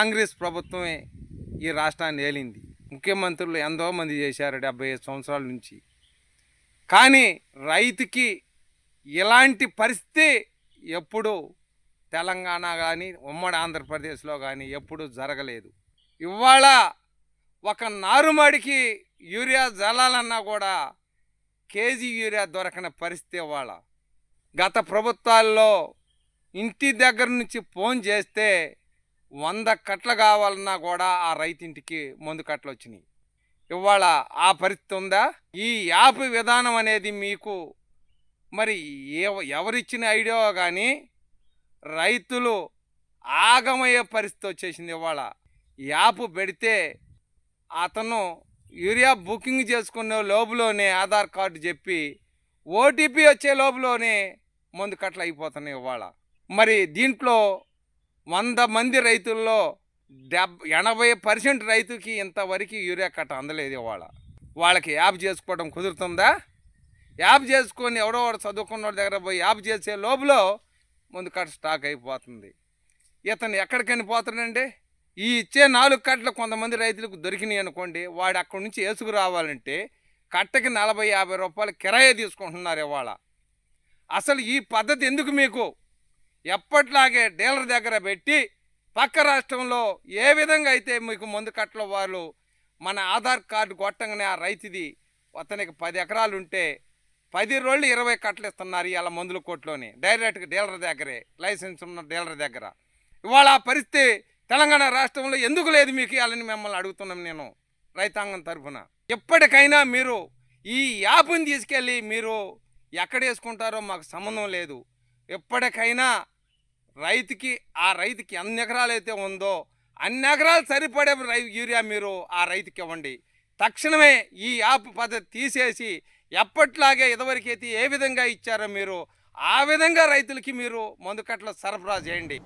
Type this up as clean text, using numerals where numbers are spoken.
కాంగ్రెస్ ప్రభుత్వమే ఈ రాష్ట్రాన్ని ఏలింది. ముఖ్యమంత్రులు ఎంతోమంది చేశారు 75 సంవత్సరాల నుంచి. కానీ రైతుకి ఇలాంటి పరిస్థితి ఎప్పుడు తెలంగాణ కానీ ఉమ్మడి ఆంధ్రప్రదేశ్లో కానీ ఎప్పుడు జరగలేదు. ఇవాళ ఒక నారుమడికి యూరియా జల్లాలన్నా కూడా కేజీ యూరియా దొరకని పరిస్థితి. ఇవాళ గత ప్రభుత్వాల్లో ఇంటి దగ్గర నుంచి ఫోన్ చేస్తే 100 కట్టలు కావాలన్నా కూడా ఆ రైతింటికి మందు కట్టలు వచ్చినాయి. ఇవాళ ఆ పరిస్థితి ఉందా? ఈ యాప్ విధానం అనేది మీకు మరి ఎవరిచ్చిన ఐడియా కానీ రైతులు ఆగమయ్యే పరిస్థితి వచ్చేసింది. ఇవాళ యాప్ పెడితే అతను యూరియా బుకింగ్ చేసుకునే లోపులోనే ఆధార్ కార్డు చెప్పి ఓటీపీ వచ్చే లోపులోనే మందు కట్టలు అయిపోతున్నాయి. ఇవాళ మరి దీంట్లో 100 మంది రైతుల్లో 80% రైతుకి ఇంతవరకు యూరియా కట్ట అందలేదు. ఇవాళ వాళ్ళకి యాప్ చేసుకోవడం కుదురుతుందా? యాప్ చేసుకొని ఎవడో చదువుకున్న దగ్గర పోయి యాప్ చేసే లోపల ముందు కట్ట స్టాక్ అయిపోతుంది. ఇతను ఎక్కడికని పోతాడండి? ఈ ఇచ్చే 4 కట్టలు కొంతమంది రైతులకు దొరికినాయి అనుకోండి, వాడు అక్కడి నుంచి వేసుకు రావాలంటే కట్టకి 40-50 రూపాయలు కిరాయి తీసుకుంటున్నారు. ఇవాళ అసలు ఈ పద్ధతి ఎందుకు మీకు? ఎప్పట్లాగే డీలర్ దగ్గర పెట్టి పక్క రాష్ట్రంలో ఏ విధంగా అయితే మీకు మందు కట్టలో వాళ్ళు మన ఆధార్ కార్డు కొట్టంగానే ఆ రైతుది అతనికి 10 ఎకరాలు ఉంటే 10 రోజులు 20 కట్టలు ఇస్తున్నారు ఇవాళ మందుల కోట్లోని డైరెక్ట్గా డీలర్ దగ్గరే, లైసెన్స్ ఉన్న డీలర్ దగ్గర. ఇవాళ ఆ పరిస్థితి తెలంగాణ రాష్ట్రంలో ఎందుకు లేదు మీకు? ఇవాళని మిమ్మల్ని అడుగుతున్నాం నేను రైతాంగం తరఫున. ఎప్పటికైనా మీరు ఈ యాప్ని తీసుకెళ్ళి మీరు ఎక్కడ వేసుకుంటారో మాకు సంబంధం లేదు. ఎప్పటికైనా ఆ రైతుకి ఎన్ని ఎకరాలు అయితే ఉందో అన్ని ఎకరాలు సరిపడే యూరియా మీరు ఆ రైతుకి ఇవ్వండి. తక్షణమే ఈ యాప్ పద్ధతి తీసేసి ఎప్పట్లాగే ఇదివరకైతే ఏ విధంగా ఇచ్చారో మీరు ఆ విధంగా రైతులకి మీరు మందు కట్టలు సరఫరా చేయండి.